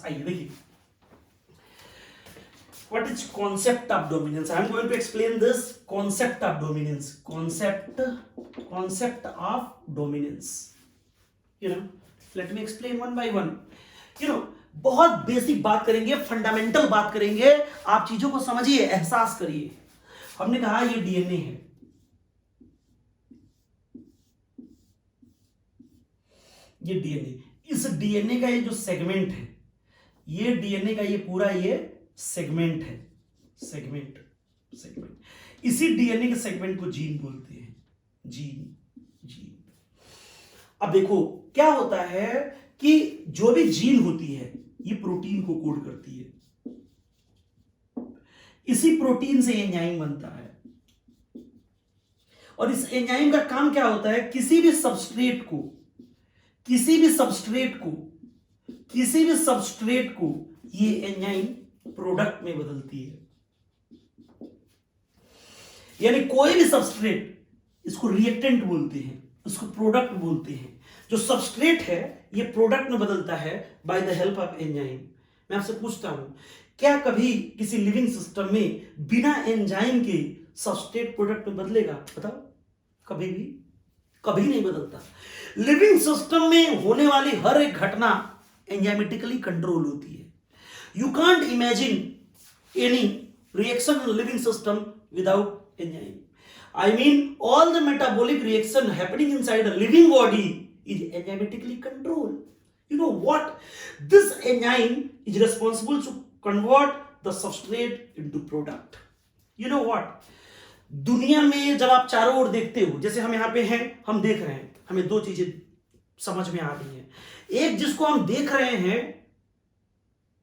आइए देखिए, what is concept of dominance? I am going to explain this concept of dominance. Concept of dominance. Let me explain one by one. बहुत basic बात करेंगे, fundamental बात करेंगे, आप चीजों को समझिए, एहसास करिए। हमने कहा ये डीएनए है, ये डीएनए, इस डीएनए का ये जो सेगमेंट है, ये डीएनए का ये पूरा ये सेगमेंट है, सेगमेंट। इसी डीएनए के सेगमेंट को जीन बोलते हैं, जीन। अब देखो क्या होता है कि जो भी जीन होती है ये प्रोटीन को कोड करती है, इसी प्रोटीन से एंजाइम बनता है, और इस एंजाइम का काम क्या होता है, किसी भी सबस्ट्रेट को ये एंजाइम प्रोडक्ट में बदलती है। यानी कोई भी सबस्ट्रेट, इसको रिएक्टेंट बोलते हैं, उसको प्रोडक्ट बोलते हैं। जो सबस्ट्रेट है ये प्रोडक्ट में बदलता है by the help of enzyme. मैं आपसे पूछता हूं, क्या कभी किसी लिविंग सिस्टम में बिना एंजाइम के सबस्ट्रेट प्रोडक्ट में बदलेगा? बताओ, कभी नहीं बदलता। लिविंग सिस्टम में होने वाली हर एक घटना एंजाइमेटिकली कंट्रोल होती है। You can't imagine any reaction in living system without enzyme. I mean, all the metabolic reaction happening inside a living body is enzymatically controlled. You know what? This enzyme is responsible to convert the substrate into product. You know what? दुनिया में जब आप चारों ओर देखते हो, जैसे हम यहाँ पे हैं, हम देख रहे हैं, हमें दो चीजें समझ में आ रही हैं। एक जिसको हम देख रहे हैं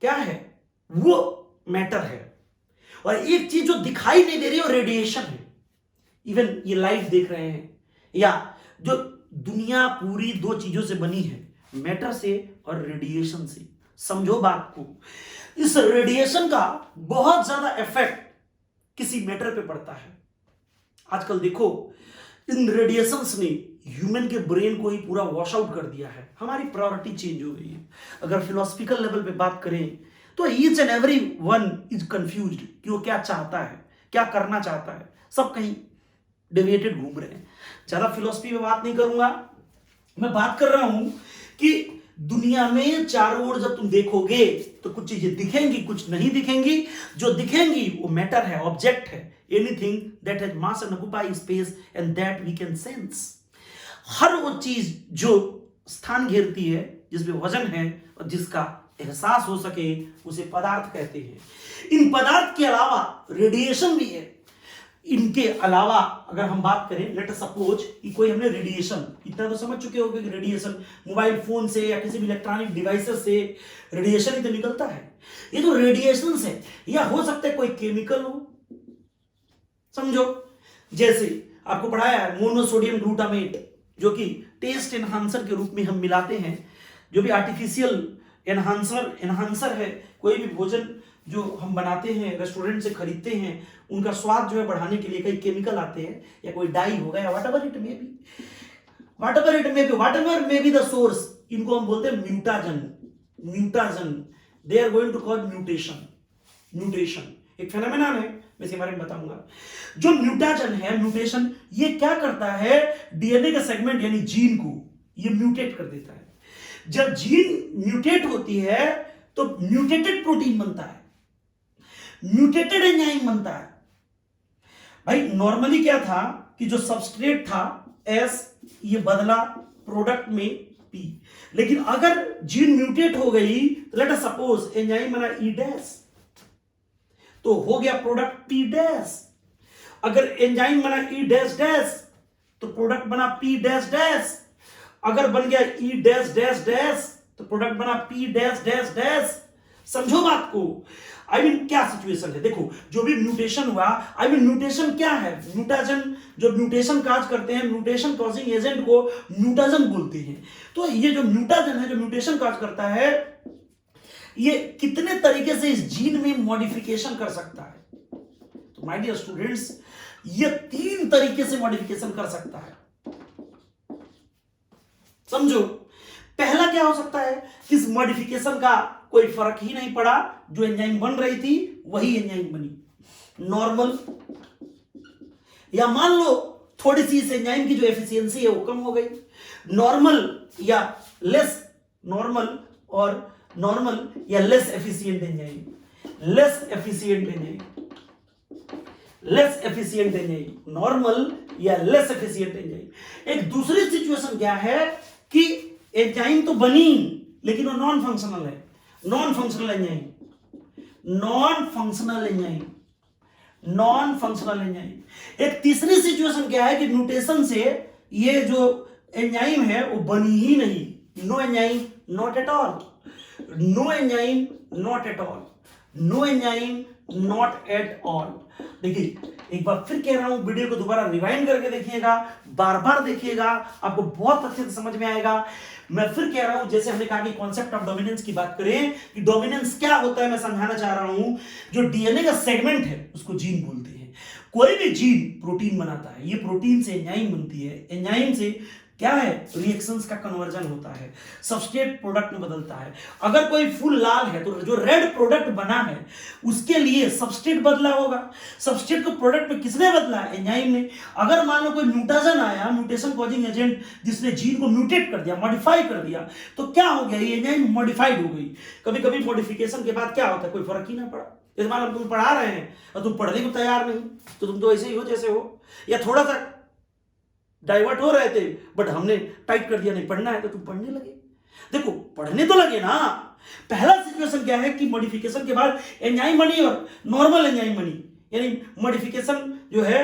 क्या है, वो मैटर है, और एक चीज जो दिखाई नहीं दे रही वो रेडिएशन है। इवन ये लाइट देख रहे हैं, या जो दुनिया पूरी दो चीजों से बनी है, मैटर से और रेडिएशन से। समझो बात को, इस रेडिएशन का बहुत ज्यादा इफेक्ट किसी मैटर पे पड़ता है। आजकल देखो, इन रेडिएशंस ने ह्यूमन के ब्रेन को ही पूरा वॉश आउट कर दिया है। हमारी प्रायोरिटी चेंज हो गई है। अगर फिलोसफिकल लेवल पे बात करें तो each and every one is confused कि वो क्या चाहता है, क्या करना चाहता है। सब कहीं डेविएटेड घूम रहे हैं। ज्यादा फिलोसफी में बात नहीं करूंगा, मैं बात कर रहा हूं कि दुनिया में चारों ओर जब तुम देखोगे तो कुछ चीजें दिखेंगी, कुछ नहीं दिखेंगी। जो दिखेंगी वो मैटर है, ऑब्जेक्ट है, anything that has mass and occupy space and that we can sense. हर वो चीज जो स्थान घेरती है, जिसमें वजन है और जिसका एहसास हो सके, उसे पदार्थ कहते हैं। इन पदार्थ के अलावा रेडिएशन भी है। इनके अलावा अगर हम बात करें, लेट अस सपोज कि कोई हमने रेडिएशन, इतना तो समझ चुके होंगे कि रेडिएशन मोबाइल फोन से या किसी भी इलेक्ट्रॉनिक डिवाइसेस से रेडिएशन ही तो निकलता है। ये तो रेडिएशन है, या हो सकता है कोई केमिकल हो। समझो, जैसे आपको पढ़ाया है मोनोसोडियम ग्लूटामेट, जो कि टेस्ट एनहांसर के रूप में हम मिलाते हैं। जो भी आर्टिफिशियल एनहांसर है, कोई भी भोजन जो हम बनाते हैं, रेस्टोरेंट से खरीदते हैं, उनका स्वाद जो है बढ़ाने के लिए कई केमिकल आते हैं, या कोई डाई होगा, या whatever it may be the source. इनको हम बोलते हैं mutagen. They are going to call mutation एक फेनोमेनन है, मैं इसके बारे में बताऊंगा। जो म्यूटाजन है, म्यूटेशन, ये क्या करता है, डीएनए का सेगमेंट यानी जीन को ये म्यूटेट कर देता है। जब जीन म्यूटेट होती है तो म्यूटेटेड प्रोटीन बनता है, म्यूटेटेड एंजाइम बनता है। भाई नॉर्मली क्या था कि जो सबस्ट्रेट था एस, ये बदला प्रोडक्ट में पी। लेकिन अगर जीन म्यूटेट हो गई तो लेट अस सपोज एंजाइम बना ई डैश, तो हो गया प्रोडक्ट पी डैश। अगर एंजाइम बना ई डैश डैश तो प्रोडक्ट बना पी डैश डैश। अगर बन गया ई डैश डैश डैश तो प्रोडक्ट बना पी डैश डैश डैश। समझो बात को। आई मीन क्या सिचुएशन है, देखो जो भी म्यूटेशन हुआ, आई मीन म्यूटेशन क्या है, म्यूटाजन जो म्यूटेशन काज करते हैं, म्यूटेशन कॉजिंग एजेंट को म्यूटाजन बोलते हैं। तो ये जो म्यूटाजन है, जो म्यूटेशन काज करता है, ये कितने तरीके से इस जीन में मॉडिफिकेशन कर सकता है। तो माय डियर स्टूडेंट्स, ये 3 तरीके से मॉडिफिकेशन कर सकता है। समझो, पहला क्या हो सकता है कि इस मॉडिफिकेशन का कोई फर्क ही नहीं पड़ा, जो एंजाइम बन रही थी वही एंजाइम बनी, नॉर्मल। या मान लो थोड़ी सी इस एंजाइम की जो एफिशिएंसी है वो कम हो गई, नॉर्मल या लेस नॉर्मल, और नॉर्मल या less efficient enzyme, less efficient enzyme, less efficient enzyme, normal या लेस एफिशिएंट एंजाइम। एक दूसरी सिचुएशन क्या है कि एंजाइम तो बनी लेकिन वो नॉन फंक्शनल है, non functional enzyme, non functional enzyme, non functional enzyme. एक तीसरी सिचुएशन क्या है कि म्यूटेशन से ये जो एंजाइम है वो बनी ही नहीं, no enzyme not at all, no enzyme not at all, no enzyme not at all. देखिए एक बार फिर कह रहा हूं, वीडियो को दोबारा रिवाइंड करके देखिएगा, बार बार देखिएगा, आपको बहुत अच्छे से समझ में आएगा। मैं फिर कह रहा हूं, जैसे हमने कहा कि कॉन्सेप्ट ऑफ डोमिनेंस की बात करें कि डोमिनेंस क्या होता है, मैं समझाना चाह रहा हूं। जो डीएनए का सेगमेंट है उसको जीन बोलते हैं। कोई भी जीन प्रोटीन बनाता है, ये प्रोटीन से एंजाइम बनती है, एंजाइम से क्या है, रिएक्शंस का कन्वर्जन होता है, सबस्ट्रेट प्रोडक्ट में बदलता है। अगर कोई फूल लाल है तो जो रेड प्रोडक्ट बना है उसके लिए सबस्ट्रेट बदला होगा, सबस्ट्रेट को प्रोडक्ट में किसने बदला, एंजाइम ने। अगर मान लो कोई म्यूटेशन आया, म्यूटेशन कॉजिंग एजेंट जिसने जीन को म्यूटेट कर दिया, मॉडिफाई कर दिया, तो क्या हो गया, ये एंजाइम मॉडिफाइड हो गई। कभी कभी मॉडिफिकेशन के बाद क्या होता है, कोई फर्क ही ना पड़ा। जैसे मान लो तुम पढ़ा रहे हैं और तुम पढ़ने को तैयार नहीं, तो तुम तो ऐसे ही हो जैसे हो, या थोड़ा सा डाइवर्ट हो रहे थे बट हमने टाइट कर दिया, नहीं पढ़ना है तो तुम पढ़ने लगे। देखो पढ़ने तो लगे ना। पहला सिचुएशन क्या है कि मॉडिफिकेशन के बाद एंजाइम बनी और नॉर्मल एंजाइम बनी, यानी मॉडिफिकेशन जो है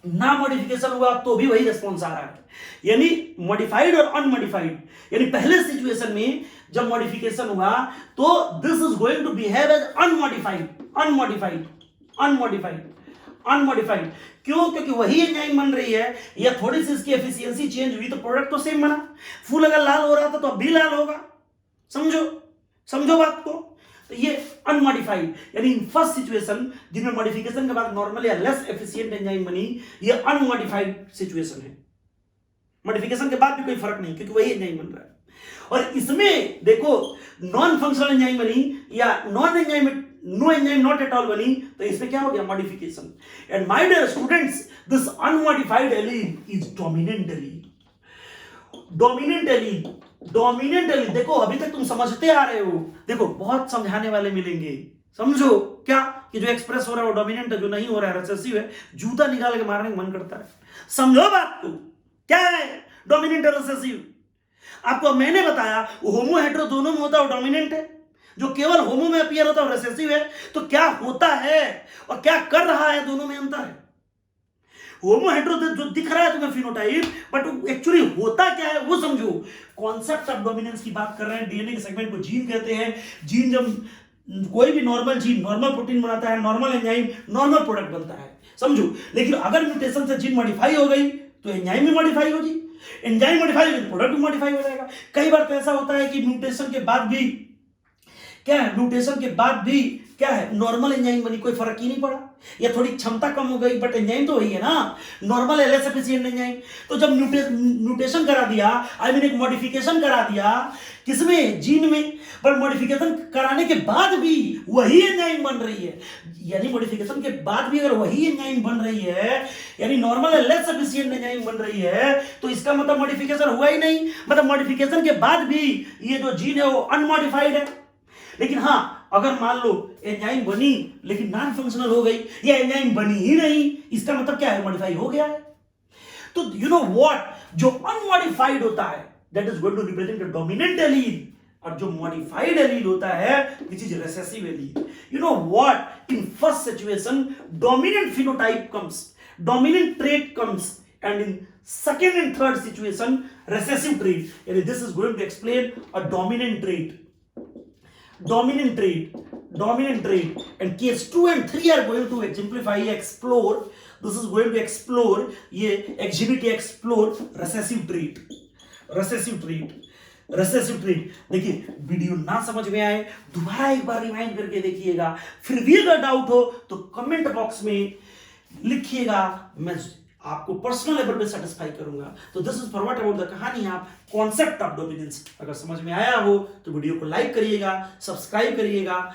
ना मॉडिफिकेशन हुआ तो भी वही रिस्पॉन्स आ रहा है, यानी मॉडिफाइड और अनमॉडिफाइड। यानी पहले सिचुएशन में जब मॉडिफिकेशन हुआ तो this is going to behave as unmodified, unmodified, unmodified, unmodified. क्यों? क्योंकि वही एंजाइम बन रही है, या थोड़ी सी इसकी एफिशिएंसी चेंज हुई तो प्रोडक्ट तो सेम बना। फूल अगर लाल हो रहा था तो अब भी लाल होगा, समझो, समझो बात को। तो ये अनमॉडिफाइड, यानी इन फर्स्ट सिचुएशन जिनमें मॉडिफिकेशन के बाद नॉर्मल या लेस एफिशिएंट एंजाइम बनी, ये अनमॉडिफाइड सिचुएशन है। मॉडिफिकेशन के बाद भी कोई फर्क नहीं क्योंकि वही एंजाइम बन रहा है। और इसमें देखो नॉन फंक्शनल एंजाइम बनी या non enzyme, no enzyme not at all बनी, तो इसमें क्या हो गया, modification. And my dear students, this unmodified allele is dominant allele, dominant allele, dominant allele. देखो अभी तक तुम समझते आ रहे हो, देखो बहुत समझाने वाले मिलेंगे, समझो क्या कि जो एक्सप्रेस हो रहा है वो डोमिनेंट है, जो नहीं हो रहा है रिसेसिव है, जूता निकाल के मारने का मन करता है। समझो बात को, क्या है डोमिनेंट और रिसेसिव। आपको मैंने बताया वो होमो हेटेरो दोनों में होता है, वो डोमिनेंट है। जो केवल होमो में अपीयर होता है रिसेसिव है। तो क्या होता है और क्या कर रहा है, दोनों में अंतर है। होमो हेटेरो जो दिख रहा है तुम्हें फिनोटाइप, बट एक्चुअली होता क्या है वो समझो। कॉन्सेप्ट ऑफ डोमिनेंस की बात कर रहे हैं। डीएनए के सेगमेंट को जीन कहते हैं। जीन जब कोई भी नॉर्मल जीन नॉर्मल प्रोटीन बनाता है, नॉर्मल एंजाइम नॉर्मल प्रोडक्ट बनता है, समझो। लेकिन अगर म्यूटेशन से जीन मॉडिफाई हो गई तो एंजाइम भी मॉडिफाई होगी, एंजाइम मॉडिफाई होगी तो प्रोडक्ट भी मॉडिफाई हो जाएगा। कई बार तो ऐसा होता है कि म्यूटेशन के बाद भी क्या है, म्यूटेशन के बाद भी क्या है, नॉर्मल एंजाइम बनी, कोई फर्क ही नहीं पड़ा, या थोड़ी क्षमता कम हो गई बट एंजाइम तो वही है ना, नॉर्मल लेस एफिशिएंट एंजाइम। तो जब म्यूटेशन करा दिया, आई मीन एक मॉडिफिकेशन करा दिया किसमें, जीन में, पर मॉडिफिकेशन कराने के बाद भी वही एंजाइम बन रही है, यानी मॉडिफिकेशन के बाद भी अगर वही एंजाइम बन रही है, यानी नॉर्मल लेस एफिशिएंट एंजाइम बन रही है, तो इसका मतलब मॉडिफिकेशन हुआ ही नहीं। मतलब मॉडिफिकेशन के बाद भी ये जो जीन है वो अनमॉडिफाइड है। लेकिन हाँ, अगर मान लो एंजाइम बनी लेकिन नॉन फंक्शनल हो गई, या एंजाइम बनी ही नहीं, इसका मतलब क्या है, मॉडिफाई हो गया है। तो यू नो व्हाट, जो अनमॉडिफाइड होता है that is going to represent the dominant allele, और जो मॉडिफाइड एलीन होता है which is recessive allele. You know what, in first situation dominant phenotype comes, dominant trait comes, and in second and third situation recessive trait, yani this is going to explain a dominant trait, dominant trait, dominant trait, and case 2 and 3 are going to exemplify, explore, this is going to explore, ye exhibit, explore recessive trait, recessive trait, recessive trait। देखिए video ना समझ में आए दोबारा एक बार rewind करके देखिएगा, फिर भी अगर डाउट हो तो कमेंट बॉक्स में लिखिएगा, मैं आपको पर्सनल लेवल पे सेटिस्फाई करूंगा। तो this is for what about the कहानी आप कॉन्सेप्ट ऑफ डोमिनेंस। अगर समझ में आया हो तो वीडियो को लाइक करिएगा, सब्सक्राइब करिएगा।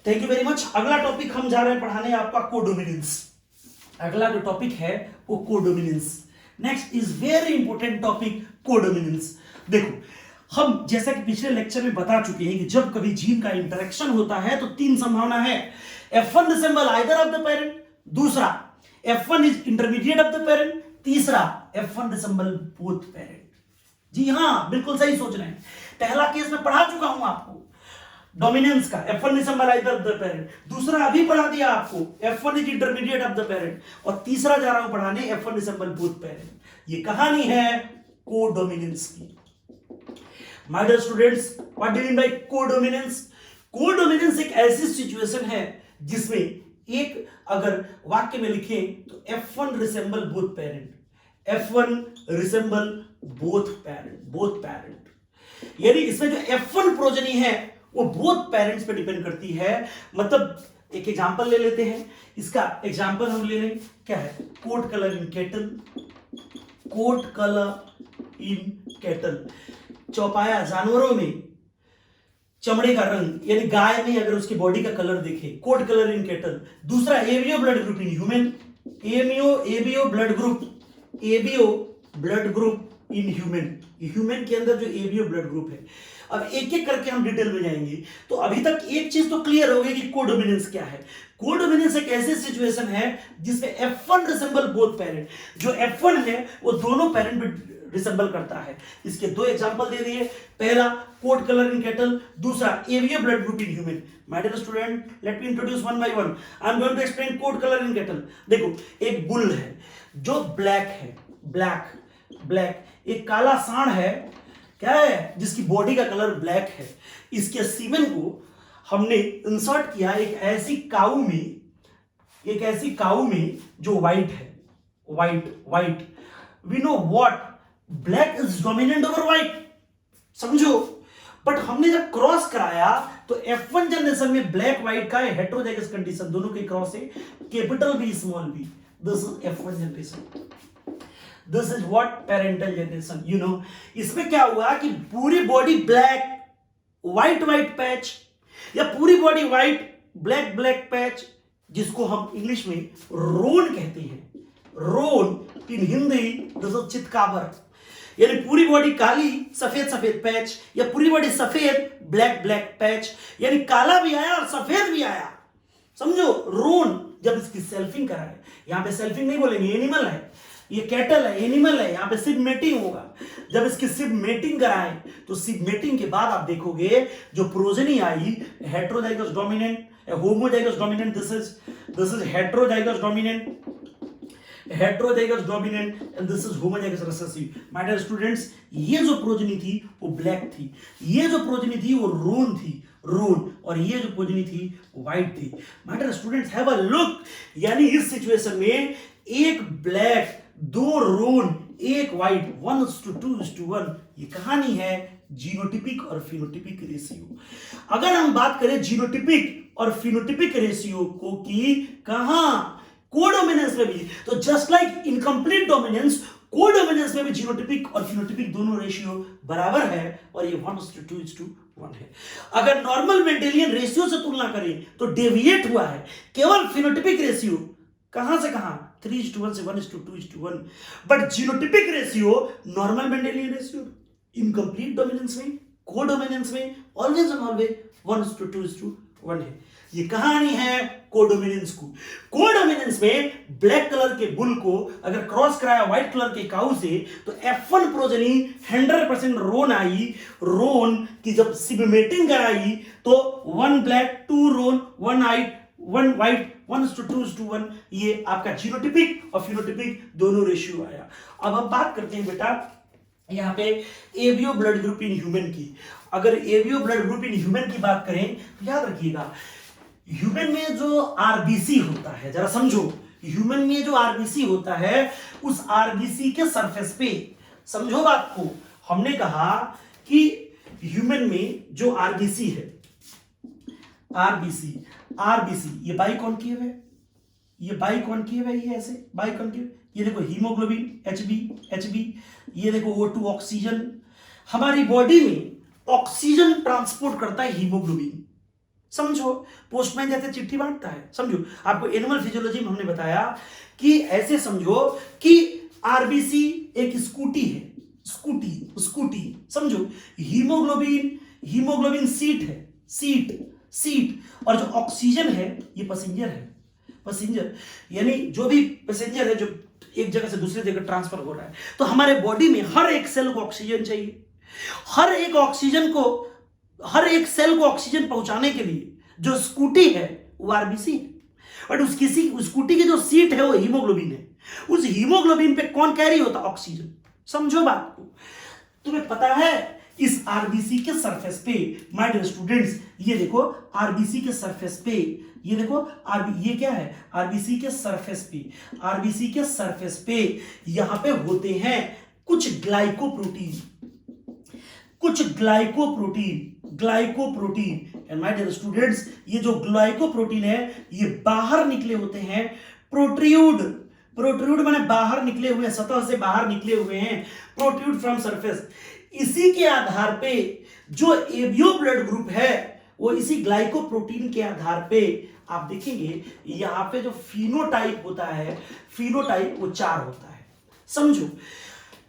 Thank you very much. अगला टॉपिक हम जा रहे हैं पढ़ाने आपका कोडोमिनेंस। अगला जो टॉपिक है वो codominance. Next is very important topic codominance. देखो हम जैसा कि पिछले लेक्चर में बता चुके हैं कि जब कभी जीन का इंटरेक्शन होता है तो तीन संभावना है। F1 resemble either of the parent, दूसरा F1 is intermediate of the parent, तीसरा F1 रिसेंबल बोथ पेरेंट। जी हां, बिल्कुल सही सोच रहे हैं। पहला केस में पढ़ा चुका हूं आपको डोमिनेंस का, F1 resemble either of the parent. दूसरा अभी पढ़ा दिया आपको, F1 is intermediate of the parent. और तीसरा जा रहा हूं पढ़ाने, F1 रिसेंबल बोथ पेरेंट। ये कहानी है कोडोमिनेंस की। My dear students, what do you mean by codominance? Codominance एक ऐसी सिचुएशन है जिसमें एक अगर वाक्य में लिखें तो F1 resemble both parent, F1 resemble both parent, यानी इसमें जो F1 प्रोजनी है वो बोथ पेरेंट्स पे डिपेंड करती है। मतलब एक एग्जांपल ले लेते हैं, इसका एग्जांपल हम ले लें, क्या है? Coat colour in cattle, coat colour in cattle. चौपाया जानवरों में चमड़े का रंग, यानी गाय में अगर उसकी बॉडी का कलर देखें, कोट कलर इन केटल। दूसरा ABO blood group in human, ABO blood group in human के अंदर जो एबीओ ब्लड ग्रुप है। अब एक एक करके हम डिटेल में जाएंगे। तो अभी तक एक चीज तो क्लियर हो गई कि कोडोमिनेंस क्या है। कोडोमिनेंस एक ऐसी सिचुएशन है जिसमें F1 रिसेंबल बोथ पेरेंट, जो F1 है वो दोनों पेरेंट पे रिसेंबल करता है। इसके दो एग्जांपल दे दिए, पहला कोट कलर इन केटल, दूसरा ABO blood group in human. My dear student, let me introduce one by one. I am going to explain coat colour in cattle. देखो एक बुल है जो ब्लैक है, ब्लैक। एक काला सांड है, क्या है, जिसकी बॉडी का कलर ब्लैक है। इसके सीमेन को हमने इंसर्ट किया एक ऐसी काऊ में जो व्हाइट है, white. We know what black is dominant over white, समझो। बट हमने जब क्रॉस कराया तो F1 जनरेशन में ब्लैक व्हाइट का हेटेरोजाइगस कंडीशन, दोनों के क्रॉस है, capital B small B. This is F1 generation. This is what parental generation. You know इसमें क्या हुआ कि पूरी बॉडी ब्लैक, व्हाइट पैच, या पूरी बॉडी व्हाइट, ब्लैक पैच, जिसको हम इंग्लिश में रोन कहते हैं। रोन इन हिंदी दिस इज चितकाबर, यानी पूरी बॉडी काली, सफेद पैच, या पूरी बॉडी सफेद, ब्लैक पैच, यानी काला भी आया और सफेद भी आया, समझो। रोन जब इसकी सेल्फिंग कराए, यहां पे सेल्फिंग नहीं बोलेंगे, एनिमल है, ये कैटल है, एनिमल है, यहां पे सिर्फ मेटिंग होगा। जब इसकी सिर्फ मेटिंग कराए तो सिर्फ मेटिंग के बाद आप देखोगे जो प्रोजेनी आई, heterozygous dominant, homozygous dominant, this is heterozygous dominant and this is homozygous recessive. My dear students, ये जो प्रोजेनी थी वो ब्लैक थी, ये जो प्रोजेनी थी वो रोन थी, और ये जो प्रोजेनी थी व्हाइट थी। My dear students, have a look, यानी इस सिचुएशन में एक ब्लैक, दो रोन, एक व्हाइट, 1:2:1। ये कहानी है जीनोटिपिक और फिनोटिपिक रेशियो। अगर हम बात करें जीनोटिपिक और फिनोटिपिक रेशियो को कि कहां, कोडोमिनेंस में भी, तो just like incomplete dominance, codominance में भी जीनोटिपिक और फिनोटिपिक दोनों रेशियो बराबर है, और ये 1:2:1 है। अगर नॉर्मल मेंडेलियन रेशियो से तुलना करें तो डेविएट हुआ है केवल फिनोटिपिक रेशियो, कहां से कहां, 3:1 से 1:2:1। But genotypic ratio normal Mendelian ratio, incomplete dominance में, कोडोमिनेंस में ऑलवेज एंड ऑलवेज 1:2:1 है। ये कहानी है कोडोमिनेंस को। कोडोमिनेंस में ब्लैक कलर के बुल को अगर क्रॉस कराया व्हाइट कलर के काऊ से तो F1 प्रोजेनी 100% रोन आई। रोन की जब सिमेटिंग कराई तो 1 ब्लैक, 2 रोन, 1 व्हाइट, 1:2:1। ये आपका जीनोटिपिक और फिनोटिपिक दोनों रेशियो आया। अब हम बात करते हैं बेटा यहाँ पे Avio blood group in human की। अगर Avio blood group in human की बात करें तो याद रखिएगा, ह्यूमन में जो आरबीसी होता है, जरा समझो, ह्यूमन में जो आरबीसी होता है उस आरबीसी के सरफेस पे, समझो बात को, हमने कहा कि ह्यूमन में जो आरबीसी है, आरबीसी ये बाई कॉन्केव है, ये बाई कॉन्केव है, ये ऐसे बाई कॉन्केव, ये देखो हीमोग्लोबिन Hb, ये देखो O2 ऑक्सीजन। हमारी बॉडी में ऑक्सीजन ट्रांसपोर्ट करता है हीमोग्लोबिन, समझो। पोस्टमैन जैसे चिट्ठी बांटता है, समझो। आपको एनिमल फिजियोलॉजी में हमने बताया कि ऐसे समझो कि आरबीसी एक स्कूटी है, स्कूटी समझो। हीमोग्लोबिन सीट है, सीट। और जो ऑक्सीजन है ये पैसेंजर, यानी जो भी पैसेंजर है जो एक जगह से दूसरी जगह ट्रांसफर हो रहा है। तो हमारे बॉडी में हर एक सेल को ऑक्सीजन चाहिए। हर एक सेल को ऑक्सीजन पहुंचाने के लिए जो स्कूटी है वो आरबीसी है, बट उसकी स्कूटी की जो सीट है वो हीमोग्लोबिन है। उस हीमोग्लोबिन पे कौन कैरी होता है? ऑक्सीजन। समझो बात को। तुम्हें पता है इस आरबीसी के सरफेस पे, माय डियर स्टूडेंट्स, ये देखो आरबीसी के सरफेस पे, ये देखो ये क्या है? आरबीसी के सरफेस पे यहां पे होते हैं कुछ glycoprotein. And my dear students, ये जो ग्लाइकोप्रोटीन है ये बाहर निकले होते हैं, प्रोट्रूड माने बाहर निकले हुए, सतह से बाहर निकले हुए हैं, प्रोट्रूड फ्रॉम सरफेस। इसी के आधार पे जो एबीओ ब्लड ग्रुप है वो इसी ग्लाइकोप्रोटीन के आधार पे आप देखेंगे यहां पे जो फिनोटाइप होता है, फिनोटाइप वो 4 होता है, समझो।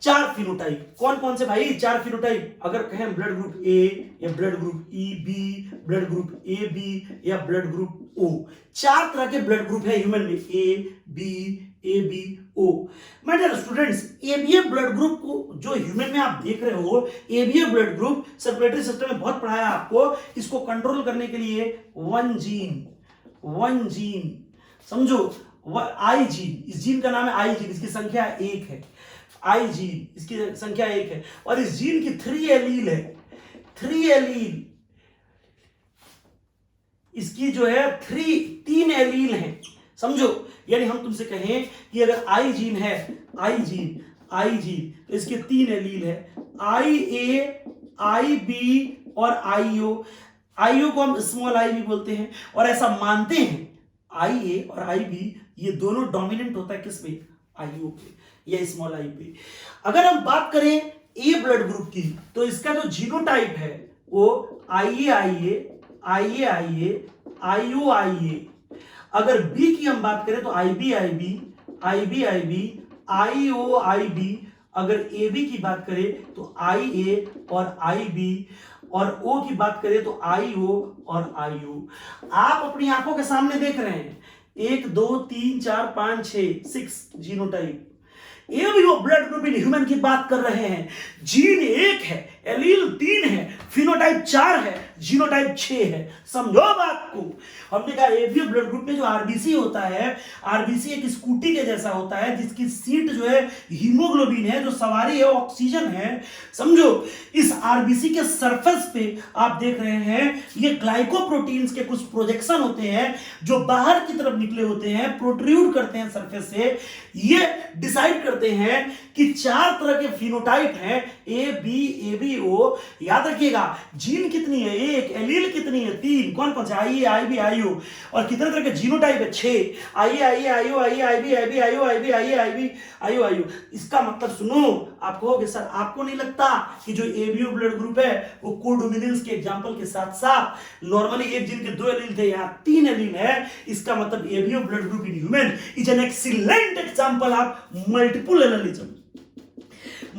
4 फिनोटाइप कौन कौन से भाई? 4 फिनोटाइप अगर कहें ब्लड ग्रुप ए या ब्लड ग्रुप ई B, blood group A B या ब्लड ग्रुप ओ। 4 तरह के ब्लड ग्रुप है ह्यूमन में, A B O. My dear students, ABO blood group को जो ह्यूमन में आप देख रहे हो, ABO blood group circulatory system में बहुत पढ़ाया आपको। इसको कंट्रोल करने के लिए वन जीन समझो, आई जीन। इस जीन का नाम है आई जीन, इसकी संख्या 1 है। आई जीन, इसकी संख्या 1 है। और इस जीन की 3 एलील है, 3 एलील। इसकी जो है 3 एलील है, समझो। यानी हम तुमसे कहें कि अगर आई जीन है, आई जीन तो इसके 3 एलील है, आई ए, आई बी और आई ओ। आई ओ को हम स्मॉल आई भी बोलते हैं, और ऐसा मानते हैं आई ए और आई बी ये दोनों डोमिनेंट होता है किस पे? आई ओ पे या स्मॉल आई पे। अगर हम बात करें ए ब्लड ग्रुप की तो इसका जो जीनोटाइप है वो आई ए, आई ओ आई ए। अगर बी की हम बात करें तो आई बी, आई ओ आई बी। अगर ए बी की बात करें तो आई ए और आई बी, और ओ की बात करें तो आई ओ और आई ओ। आप अपनी आंखों के सामने देख रहे हैं 1 2 3 4 5 6 genotype. ABO blood group in human की बात कर रहे हैं। जीन 1 है, एलील 3 है, फिनोटाइप 4 है, जीनोटाइप 6 है। समझो बात को। हमने कहा एबीओ ब्लड ग्रुप में जो आरबीसी होता है, आरबीसी एक स्कूटी के जैसा होता है जिसकी सीट जो है हीमोग्लोबिन है, जो सवारी है ऑक्सीजन है, समझो। इस आरबीसी के सरफेस पे आप देख रहे हैं ये ग्लाइकोप्रोटीन्स के कुछ प्रोजेक्शन होते हैं जो बाहर की तरफ निकले होते हैं, प्रोट्रूड करते हैं सरफेस से। ये डिसाइड करते हैं कि 4 तरह के फिनोटाइप हैं, ए बी ओ। याद रखिएगा जीन कितनी है? 1। एलील कितनी है? 3। कौन कौन से? आई ए, आई बी, आई ओ। और कितने तरह के जीनोटाइप है? 6। आई ए, आई ओ, आई बी, आई ओ। इसका मतलब सुनो, आप कहोगे सर आपको नहीं लगता कि जो एबीओ ब्लड ग्रुप है वो कोडोमिनेंस के एग्जांपल के साथ साथ नॉर्मली एक जीन के 2 एलील थे, यहाँ 3 एलील है। इसका मतलब ABO blood group in human is an excellent example of multiple allelism.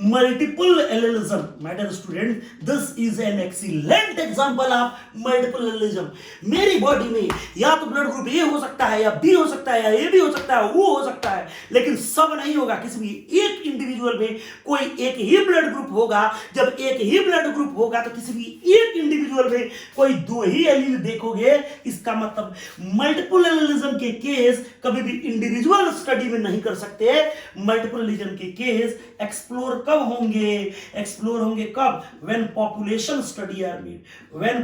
Multiple allelism, my dear student, this is an excellent example of multiple allelism. मेरी बॉडी में या तो ब्लड ग्रुप ए हो सकता है, या बी हो सकता है, या ए बी हो सकता है, वो हो सकता है, लेकिन सब नहीं होगा। किसी भी एक इंडिविजुअल में कोई एक ही ब्लड ग्रुप होगा। जब एक ही ब्लड ग्रुप होगा तो किसी भी एक इंडिविजुअल में कोई 2 ही एलील देखोगे। इसका मतलब मल्टीपल एलिलिज्म के केस कभी भी इंडिविजुअल स्टडी में नहीं कर सकते। मल्टीपल एलिलिज्म के केस एक्सप्लोर कब होंगे? एक्सप्लोर होंगे कब? When population study are made, when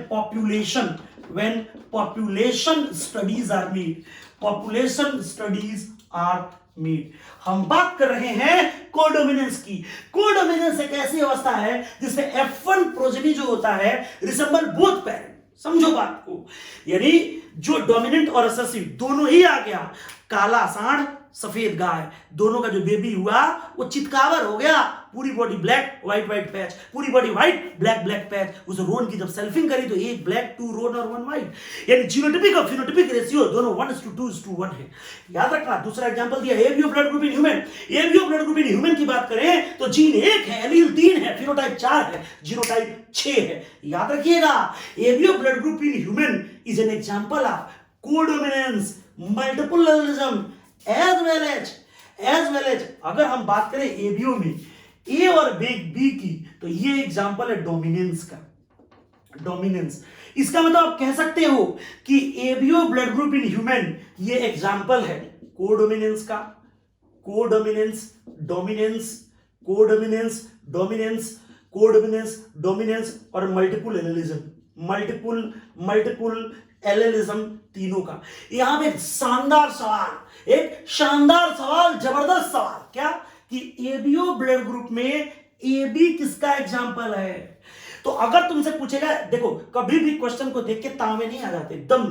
population studies are made, population studies are made. हम बात कर रहे हैं कोडोमिनेंस की। कोडोमिनेंस एक ऐसी अवस्था है जिसमें F1 प्रोजेनी जो होता है रिसेंबल बोथ पेरेंट। समझो बात को, यानी जो डोमिनेंट और रिसेसिव दोनों ही आ गया। काला सांड सफेद गाय, दोनों का जो बेबी हुआ वो चितकावर हो गया, पूरी body black white white patch, पूरी body white black black patch. उस रोन की जब सेल्फिंग करी तो एक ब्लैक 2 रोन और 1 व्हाइट, यानी जीनोटाइपिक और फिनोटाइपिक रेशियो दोनों 1:2:1 है। याद रखना। दूसरा एग्जांपल दिया ABO blood group in human. ABO blood group in human की बात करें तो जीन 1 है, एलील 3 है, फिनोटाइप 4 है, जीनोटाइप 6 है। याद रखिएगा, ABO blood group in human is an example of codominance, multiple allelism as well as अगर हम बात करें एबीओ में ए और बी की, तो ये एग्जांपल है डोमिनेंस का। डोमिनेंस इसका मतलब आप कह सकते हो कि ABO blood group in human ये एग्जांपल है कोडोमिनेंस का। Codominance, dominance, codominance, dominance, codominance, dominance और मल्टीपल एलिलिज्म, मल्टीपल एलिलिज्म तीनों का। यहां पे एक शानदार सवाल, जबरदस्त सवाल, क्या कि एबीओ ब्लड ग्रुप में एबी किसका एग्जांपल है? तो अगर तुमसे पूछेगा, देखो कभी भी क्वेश्चन को देख के तावे नहीं आ जाते, एकदम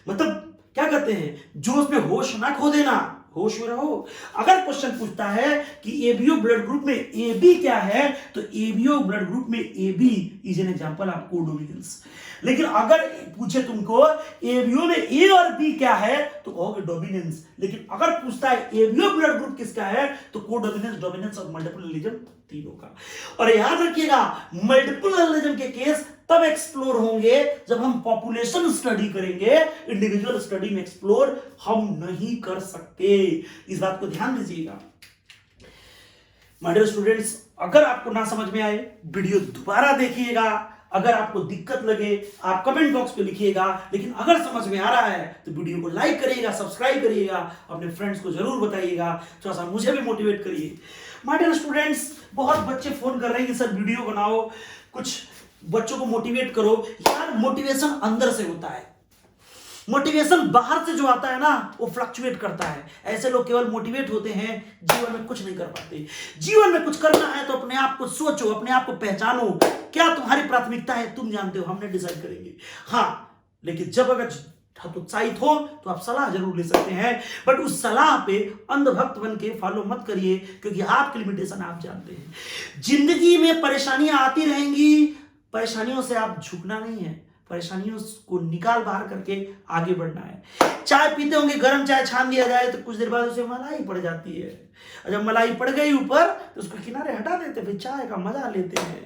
मतलब क्या कहते हैं, जोश में होश ना खो देना, होश में रहो। अगर क्वेश्चन पूछता है कि एबीओ ब्लड ग्रुप में एबी क्या है, तो एबीओ ब्लड ग्रुप में AB is an example of codominance. लेकिन अगर पूछे तुमको एबीओ में ए और बी क्या है, तो कहोगे डोमिनेंस। लेकिन अगर पूछता है एबीओ ब्लड ग्रुप किसका है, तो कोडोमिनेंस, डोमिनेंस और मल्टीपल एलिलिज्म तीनों का। और याद रखिएगा, मल्टीपल एलिलिज्म के केस तब एक्सप्लोर होंगे जब हम पॉपुलेशन स्टडी करेंगे, इंडिविजुअल स्टडी में एक्सप्लोर हम नहीं कर सकते। इस बात को ध्यान दीजिएगा। माय डियर स्टूडेंट्स, अगर आपको ना समझ में आए वीडियो दोबारा देखिएगा। अगर आपको दिक्कत लगे आप कमेंट बॉक्स पे लिखिएगा, लेकिन अगर समझ में आ रहा है तो वीडियो को लाइक करिएगा, सब्सक्राइब करिएगा, अपने फ्रेंड्स को जरूर बताइएगा, थोड़ा सा मुझे भी मोटिवेट करिए। माय डियर स्टूडेंट्स, बहुत बच्चे फोन कर रहे हैं कि सर वीडियो बनाओ, कुछ बच्चों को मोटिवेट करो। यार मोटिवेशन अंदर से होता है, मोटिवेशन बाहर से जो आता है ना वो फ्लक्चुएट करता है। ऐसे लोग केवल मोटिवेट होते हैं, जीवन में कुछ नहीं कर पाते। जीवन में कुछ करना है तो अपने आप को सोचो, अपने आप को पहचानो, क्या तुम्हारी प्राथमिकता है तुम जानते हो, हमने डिसाइड करेंगे। हाँ, लेकिन जब अगर हतोत्साहित हो तो आप सलाह जरूर ले सकते हैं, बट उस सलाह पे अंधभक्त बन के फॉलो मत करिए, क्योंकि आपकी लिमिटेशन आप जानते हैं। जिंदगी में परेशानियां आती रहेंगी, परेशानियों से आप झुकना नहीं है, परेशानियों को निकाल बाहर करके आगे बढ़ना है। चाय पीते होंगे, गर्म चाय छान दिया जाए तो कुछ देर बाद उसे मलाई पड़ जाती है, और जब मलाई पड़ गई ऊपर तो उसको किनारे हटा देते, फिर चाय का मजा लेते हैं।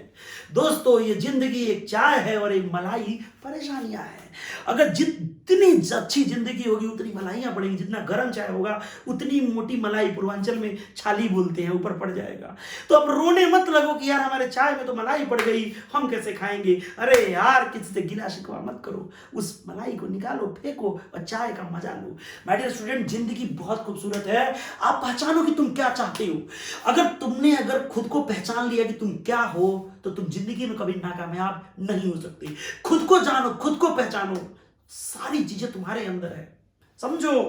दोस्तों, ये जिंदगी एक चाय है और एक मलाई परेशानियां हैं। अगर जितनी अच्छी जिंदगी होगी उतनी मलाइयां पड़ेंगी, जितना गर्म चाय होगा उतनी मोटी मलाई, पूर्वांचल में छाली बोलते हैं, ऊपर पड़ जाएगा। तो अब रोने मत लगो कि यार हमारे चाय में तो मलाई पड़ गई, हम कैसे खाएंगे। अरे यार, किसी से गिला शिकवा मत करो, उस मलाई को निकालो, फेंको और चाय का मजा लो। माय डियर स्टूडेंट, जिंदगी बहुत खूबसूरत है। आप पहचानो कि तुम क्या चाहते हो। अगर खुद को पहचान लिया कि तुम क्या हो, तो तुम जिंदगी में कभी नाकामयाब नहीं हो सकते। खुद को जानो, खुद को पहचानो, सारी चीजें तुम्हारे अंदर है। समझो,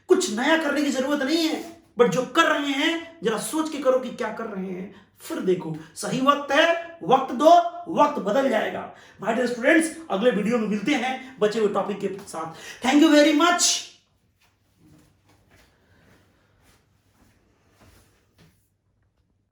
कुछ नया करने की जरूरत नहीं है, बट जो कर रहे हैं जरा सोच के करो कि क्या कर रहे हैं, फिर देखो सही वक्त है, वक्त दो, वक्त बदल जाएगा। माय डियर स्टूडेंट्स, अगले वीडियो में मिलते हैं बचे हुए टॉपिक के साथ। Thank you very much.